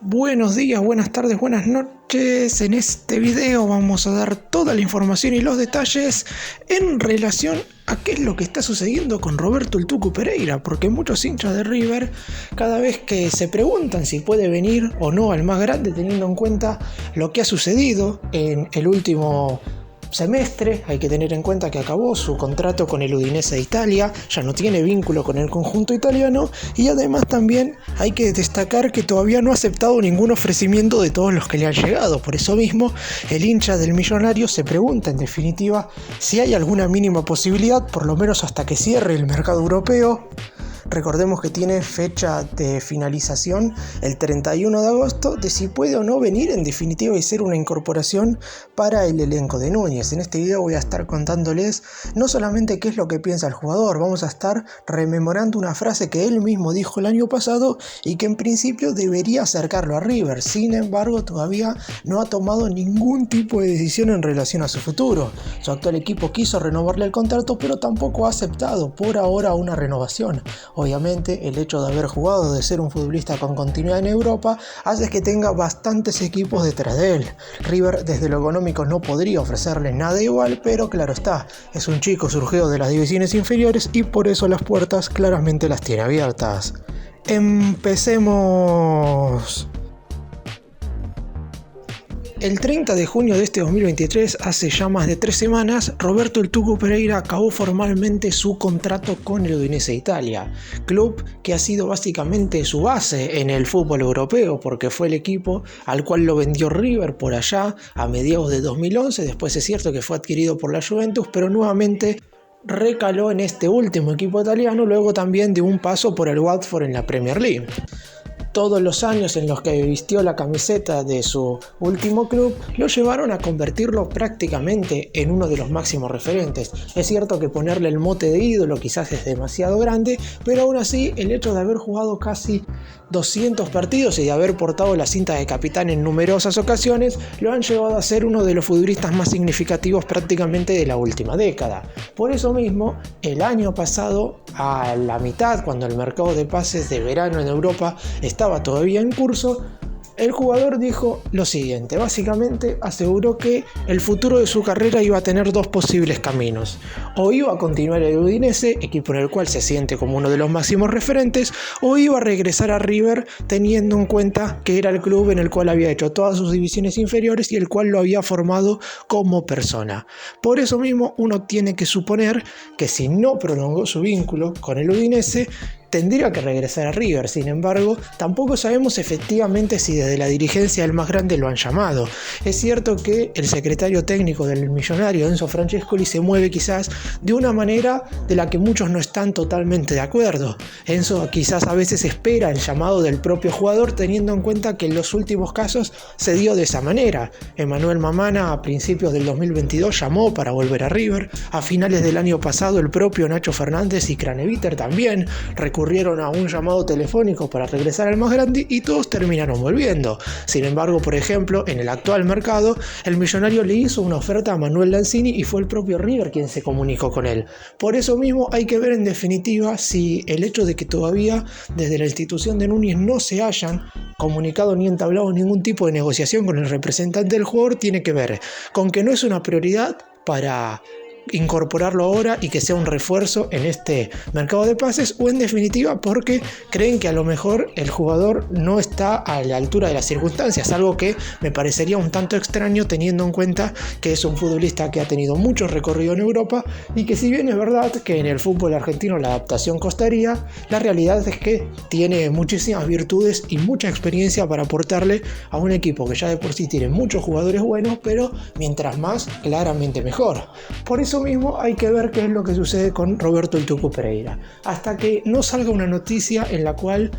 Buenos días, buenas tardes, buenas noches. En este video vamos a dar toda la información y los detalles en relación a qué es lo que está sucediendo con Roberto el Tucu Pereira, porque muchos hinchas de River, cada vez que se preguntan si puede venir o no al más grande, teniendo en cuenta lo que ha sucedido en el último semestre, hay que tener en cuenta que acabó su contrato con el Udinese de Italia, ya no tiene vínculo con el conjunto italiano, y además también hay que destacar que todavía no ha aceptado ningún ofrecimiento de todos los que le han llegado. Por eso mismo el hincha del Millonario se pregunta en definitiva si hay alguna mínima posibilidad, por lo menos hasta que cierre el mercado europeo. Recordemos que tiene fecha de finalización el 31 de agosto, de si puede o no venir en definitiva y ser una incorporación para el elenco de Núñez. En este video voy a estar contándoles no solamente qué es lo que piensa el jugador, vamos a estar rememorando una frase que él mismo dijo el año pasado y que en principio debería acercarlo a River. Sin embargo, todavía no ha tomado ningún tipo de decisión en relación a su futuro. Su actual equipo quiso renovarle el contrato, pero tampoco ha aceptado por ahora una renovación. Obviamente, el hecho de haber jugado, de ser un futbolista con continuidad en Europa, hace que tenga bastantes equipos detrás de él. River, desde lo económico, no podría ofrecerle nada igual, pero claro está, es un chico surgido de las divisiones inferiores y por eso las puertas claramente las tiene abiertas. Empecemos. El 30 de junio de este 2023, hace ya más de 3 semanas, Roberto el Tucu Pereira acabó formalmente su contrato con el Udinese de Italia, club que ha sido básicamente su base en el fútbol europeo, porque fue el equipo al cual lo vendió River por allá a mediados de 2011, después es cierto que fue adquirido por la Juventus, pero nuevamente recaló en este último equipo italiano luego también de un paso por el Watford en la Premier League. Todos los años en los que vistió la camiseta de su último club lo llevaron a convertirlo prácticamente en uno de los máximos referentes. Es cierto que ponerle el mote de ídolo quizás es demasiado grande, pero aún así el hecho de haber jugado casi 200 partidos y de haber portado la cinta de capitán en numerosas ocasiones lo han llevado a ser uno de los futbolistas más significativos prácticamente de la última década. Por eso mismo, el año pasado, a la mitad, cuando el mercado de pases de verano en Europa estaba todavía en curso, el jugador dijo lo siguiente, básicamente aseguró que el futuro de su carrera iba a tener dos posibles caminos. O iba a continuar el Udinese, equipo en el cual se siente como uno de los máximos referentes, o iba a regresar a River teniendo en cuenta que era el club en el cual había hecho todas sus divisiones inferiores y el cual lo había formado como persona. Por eso mismo uno tiene que suponer que si no prolongó su vínculo con el Udinese, tendría que regresar a River. Sin embargo, tampoco sabemos efectivamente si desde la dirigencia del más grande lo han llamado. Es cierto que el secretario técnico del Millonario, Enzo Francescoli, se mueve quizás de una manera de la que muchos no están totalmente de acuerdo. Enzo quizás a veces espera el llamado del propio jugador, teniendo en cuenta que en los últimos casos se dio de esa manera. Emmanuel Mamana a principios del 2022 llamó para volver a River. A finales del año pasado el propio Nacho Fernández y Craneviter también recurrieron a un llamado telefónico para regresar al más grande y todos terminaron volviendo. Sin embargo, por ejemplo, en el actual mercado, el Millonario le hizo una oferta a Manuel Lanzini y fue el propio River quien se comunicó con él. Por eso mismo hay que ver en definitiva si el hecho de que todavía desde la institución de Núñez no se hayan comunicado ni entablado ningún tipo de negociación con el representante del jugador tiene que ver con que no es una prioridad para incorporarlo ahora y que sea un refuerzo en este mercado de pases, o en definitiva porque creen que a lo mejor el jugador no está a la altura de las circunstancias, algo que me parecería un tanto extraño teniendo en cuenta que es un futbolista que ha tenido mucho recorrido en Europa y que, si bien es verdad que en el fútbol argentino la adaptación costaría, la realidad es que tiene muchísimas virtudes y mucha experiencia para aportarle a un equipo que ya de por sí tiene muchos jugadores buenos, pero mientras más, claramente mejor. Por eso mismo hay que ver qué es lo que sucede con Roberto el Tucu Pereira. Hasta que no salga una noticia en la cual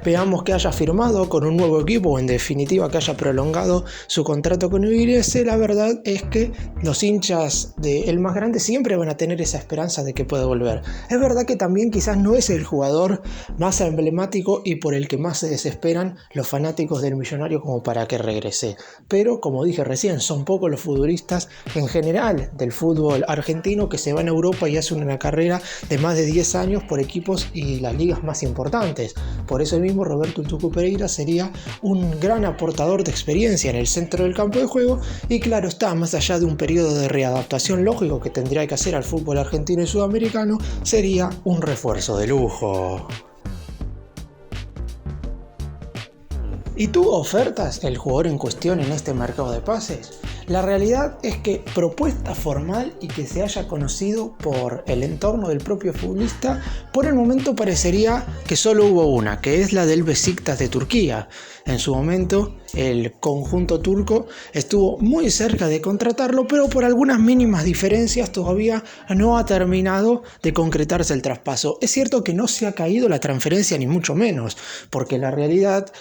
veamos que haya firmado con un nuevo equipo o en definitiva que haya prolongado su contrato con Udinese, la verdad es que los hinchas del más grande siempre van a tener esa esperanza de que pueda volver. Es verdad que también quizás no es el jugador más emblemático y por el que más se desesperan los fanáticos del Millonario como para que regrese, pero como dije recién, son pocos los futbolistas en general del fútbol argentino que se van a Europa y hacen una carrera de más de 10 años por equipos y las ligas más importantes. Por eso mismo mismo Roberto El Tucu Pereira sería un gran aportador de experiencia en el centro del campo de juego y claro está, más allá de un periodo de readaptación lógico que tendría que hacer al fútbol argentino y sudamericano, sería un refuerzo de lujo. ¿Y tuvo ofertas el jugador en cuestión en este mercado de pases? La realidad es que propuesta formal y que se haya conocido por el entorno del propio futbolista, por el momento parecería que solo hubo una, que es la del Beşiktaş de Turquía. En su momento el conjunto turco estuvo muy cerca de contratarlo, pero por algunas mínimas diferencias todavía no ha terminado de concretarse el traspaso. Es cierto que no se ha caído la transferencia ni mucho menos, porque la realidad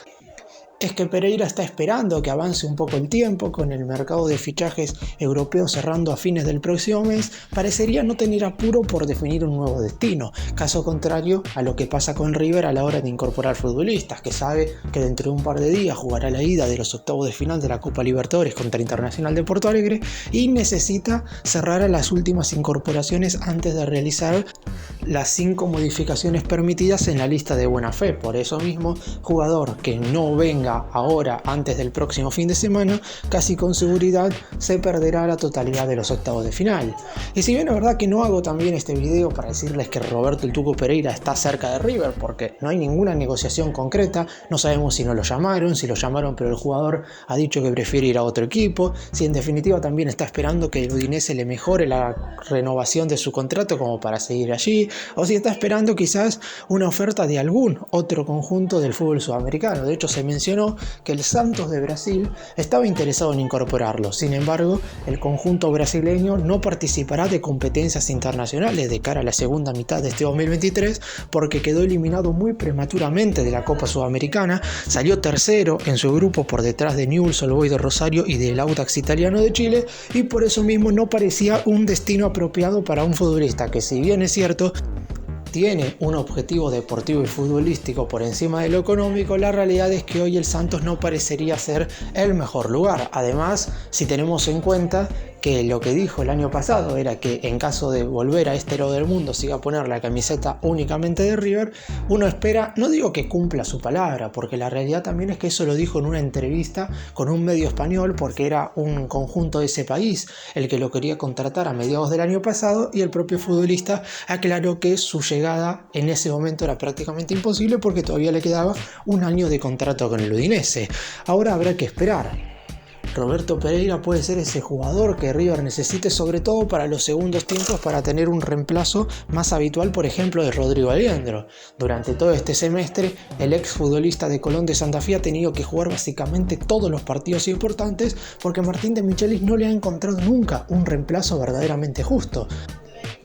es que Pereira está esperando que avance un poco el tiempo con el mercado de fichajes europeos cerrando a fines del próximo mes. Parecería no tener apuro por definir un nuevo destino, caso contrario a lo que pasa con River a la hora de incorporar futbolistas, que sabe que dentro de un par de días jugará la ida de los octavos de final de la Copa Libertadores contra Internacional de Porto Alegre y necesita cerrar a las últimas incorporaciones antes de realizar las 5 modificaciones permitidas en la lista de buena fe. Por eso mismo, jugador que no venga ahora antes del próximo fin de semana, casi con seguridad se perderá la totalidad de los octavos de final. Y si bien es verdad que no hago también este video para decirles que Roberto El Tucu Pereira está cerca de River, porque no hay ninguna negociación concreta, no sabemos si no lo llamaron, si lo llamaron pero el jugador ha dicho que prefiere ir a otro equipo, si en definitiva también está esperando que el Udinese le mejore la renovación de su contrato como para seguir allí, o si está esperando quizás una oferta de algún otro conjunto del fútbol sudamericano. De hecho se mencionó que el Santos de Brasil estaba interesado en incorporarlo. Sin embargo, el conjunto brasileño no participará de competencias internacionales de cara a la segunda mitad de este 2023 porque quedó eliminado muy prematuramente de la Copa Sudamericana, salió tercero en su grupo por detrás de Newell's Old Boys de Rosario y del Audax Italiano de Chile y por eso mismo no parecía un destino apropiado para un futbolista que, si bien es cierto, tiene un objetivo deportivo y futbolístico por encima de lo económico, la realidad es que hoy el Santos no parecería ser el mejor lugar. Además, si tenemos en cuenta que lo que dijo el año pasado era que en caso de volver a este lado del mundo se iba a poner la camiseta únicamente de River, uno espera, no digo que cumpla su palabra, porque la realidad también es que eso lo dijo en una entrevista con un medio español, porque era un conjunto de ese país el que lo quería contratar a mediados del año pasado y el propio futbolista aclaró que su llegada en ese momento era prácticamente imposible porque todavía le quedaba un año de contrato con el Udinese. Ahora habrá que esperar. Roberto Pereira puede ser ese jugador que River necesite, sobre todo para los segundos tiempos, para tener un reemplazo más habitual, por ejemplo, de Rodrigo Aliendro. Durante todo este semestre, el exfutbolista de Colón de Santa Fe ha tenido que jugar básicamente todos los partidos importantes porque Martín de Michelis no le ha encontrado nunca un reemplazo verdaderamente justo.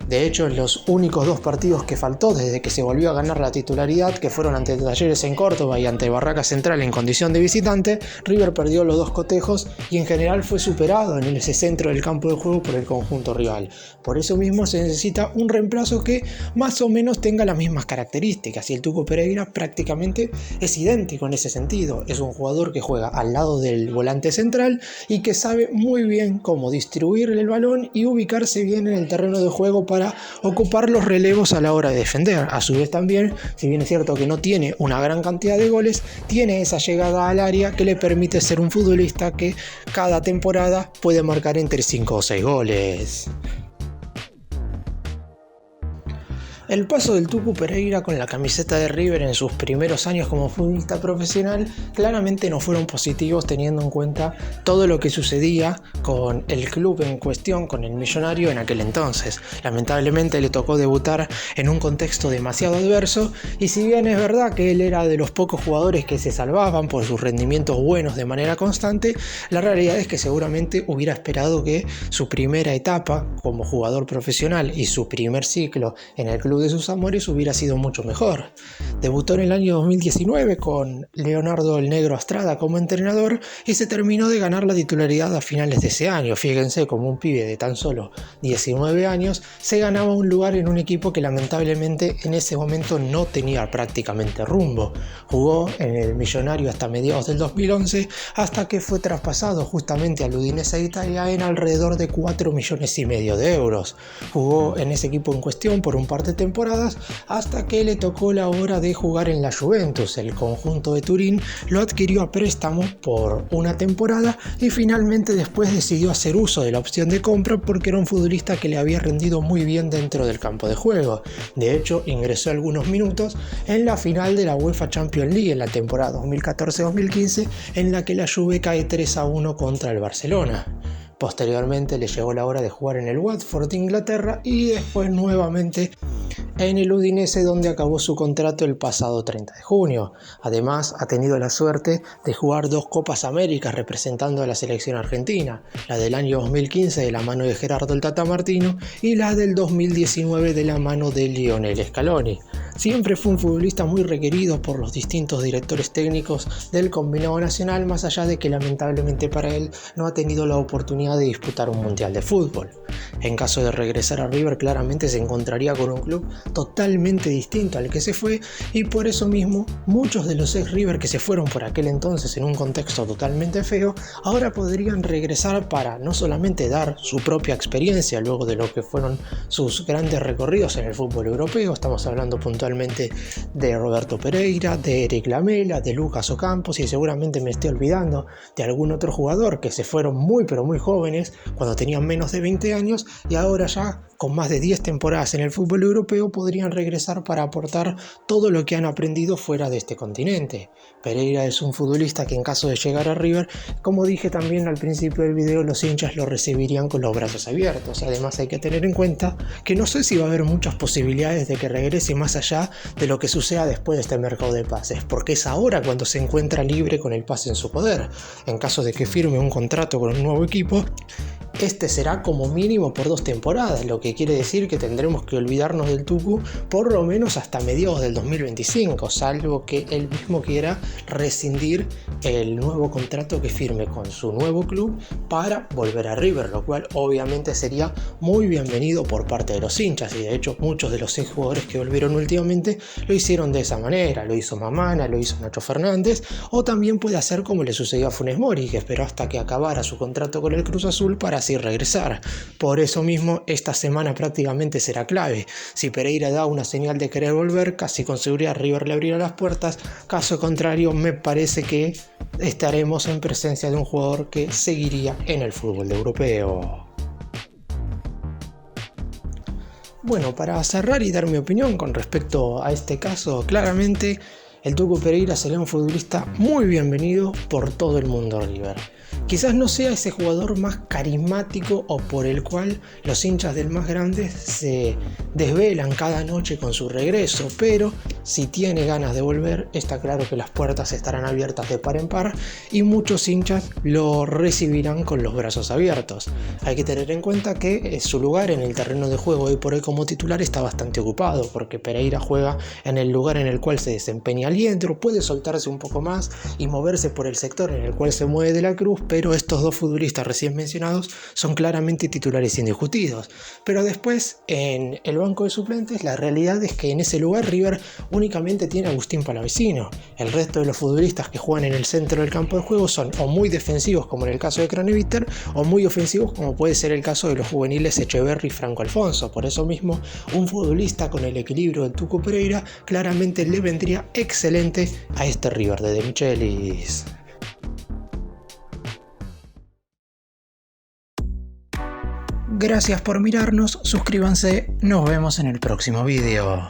De hecho, en los únicos 2 partidos que faltó desde que se volvió a ganar la titularidad, que fueron ante Talleres en Córdoba y ante Barraca Central en condición de visitante, River perdió los 2 cotejos y en general fue superado en ese centro del campo de juego por el conjunto rival. Por eso mismo se necesita un reemplazo que más o menos tenga las mismas características y el Tucu Pereira prácticamente es idéntico en ese sentido. Es un jugador que juega al lado del volante central y que sabe muy bien cómo distribuir el balón y ubicarse bien en el terreno de juego para ocupar los relevos a la hora de defender. A su vez también, si bien es cierto que no tiene una gran cantidad de goles, tiene esa llegada al área que le permite ser un futbolista que cada temporada puede marcar entre 5 o 6 goles. El paso del Tucu Pereira con la camiseta de River en sus primeros años como futbolista profesional claramente no fueron positivos, teniendo en cuenta todo lo que sucedía con el club en cuestión, con el Millonario en aquel entonces. Lamentablemente le tocó debutar en un contexto demasiado adverso y si bien es verdad que él era de los pocos jugadores que se salvaban por sus rendimientos buenos de manera constante, la realidad es que seguramente hubiera esperado que su primera etapa como jugador profesional y su primer ciclo en el club de sus amores hubiera sido mucho mejor. Debutó en el año 2019 con Leonardo el Negro Astrada como entrenador y se terminó de ganar la titularidad a finales de ese año. Fíjense, como un pibe de tan solo 19 años se ganaba un lugar en un equipo que lamentablemente en ese momento no tenía prácticamente rumbo. Jugó en el Millonario hasta mediados del 2011 hasta que fue traspasado justamente al Udinese de Italia en alrededor de 4,5 millones de euros. Jugó en ese equipo en cuestión por un par de temporadas temporadas hasta que le tocó la hora de jugar en la Juventus. El conjunto de Turín lo adquirió a préstamo por una temporada y finalmente después decidió hacer uso de la opción de compra porque era un futbolista que le había rendido muy bien dentro del campo de juego. De hecho, ingresó algunos minutos en la final de la UEFA Champions League en la temporada 2014-2015, en la que la Juve cae 3-1 contra el Barcelona. Posteriormente le llegó la hora de jugar en el Watford de Inglaterra y después nuevamente en el Udinese, donde acabó su contrato el pasado 30 de junio. Además, ha tenido la suerte de jugar 2 Copas Américas representando a la selección argentina, la del año 2015 de la mano de Gerardo el Tata Martino y la del 2019 de la mano de Lionel Scaloni. Siempre fue un futbolista muy requerido por los distintos directores técnicos del combinado nacional, más allá de que lamentablemente para él no ha tenido la oportunidad de disputar un mundial de fútbol. En caso de regresar a River, claramente se encontraría con un club totalmente distinto al que se fue, y por eso mismo muchos de los ex River que se fueron por aquel entonces en un contexto totalmente feo, ahora podrían regresar para no solamente dar su propia experiencia luego de lo que fueron sus grandes recorridos en el fútbol europeo. Estamos hablando puntualmente de Roberto Pereira, de Eric Lamela, de Lucas Ocampos, y seguramente me estoy olvidando de algún otro jugador que se fueron muy pero muy jóvenes cuando tenían menos de 20 años y ahora ya con más de 10 temporadas en el fútbol europeo podrían regresar para aportar todo lo que han aprendido fuera de este continente. Pereira es un futbolista que en caso de llegar a River, como dije también al principio del video, los hinchas lo recibirían con los brazos abiertos. Además hay que tener en cuenta que no sé si va a haber muchas posibilidades de que regrese más allá de lo que suceda después de este mercado de pases, porque es ahora cuando se encuentra libre con el pase en su poder. En caso de que firme un contrato con un nuevo equipo, este será como mínimo por 2 temporadas, lo que quiere decir que tendremos que olvidarnos del Tucu por lo menos hasta mediados del 2025, salvo que él mismo quiera rescindir el nuevo contrato que firme con su nuevo club para volver a River, lo cual obviamente sería muy bienvenido por parte de los hinchas, y de hecho muchos de los jugadores que volvieron últimamente lo hicieron de esa manera. Lo hizo Mamana, lo hizo Nacho Fernández, o también puede hacer como le sucedió a Funes Mori, que esperó hasta que acabara su contrato con el Cruz Azul para así regresar. Por eso mismo esta semana prácticamente será clave. Si Pereira da una señal de querer volver, casi con seguridad River le abrirá las puertas. Caso contrario, me parece que estaremos en presencia de un jugador que seguiría en el fútbol europeo. Bueno, para cerrar y dar mi opinión con respecto a este caso, claramente el Tucu Pereira sería un futbolista muy bienvenido por todo el mundo River. Quizás no sea ese jugador más carismático o por el cual los hinchas del más grande se desvelan cada noche con su regreso, pero si tiene ganas de volver, está claro que las puertas estarán abiertas de par en par y muchos hinchas lo recibirán con los brazos abiertos. Hay que tener en cuenta que su lugar en el terreno de juego hoy por hoy como titular está bastante ocupado, porque Pereira juega en el lugar en el cual se desempeña Aliendro, puede soltarse un poco más y moverse por el sector en el cual se mueve De la Cruz, pero estos dos futbolistas recién mencionados son claramente titulares indiscutidos. Pero después, en el banco de suplentes, la realidad es que en ese lugar River únicamente tiene a Agustín Palavecino. El resto de los futbolistas que juegan en el centro del campo de juego son o muy defensivos, como en el caso de Craneviter, o muy ofensivos, como puede ser el caso de los juveniles Echeverri y Franco Alfonso. Por eso mismo, un futbolista con el equilibrio del Tucu Pereira claramente le vendría excelente a este River de Michelis. Gracias por mirarnos, suscríbanse, nos vemos en el próximo video.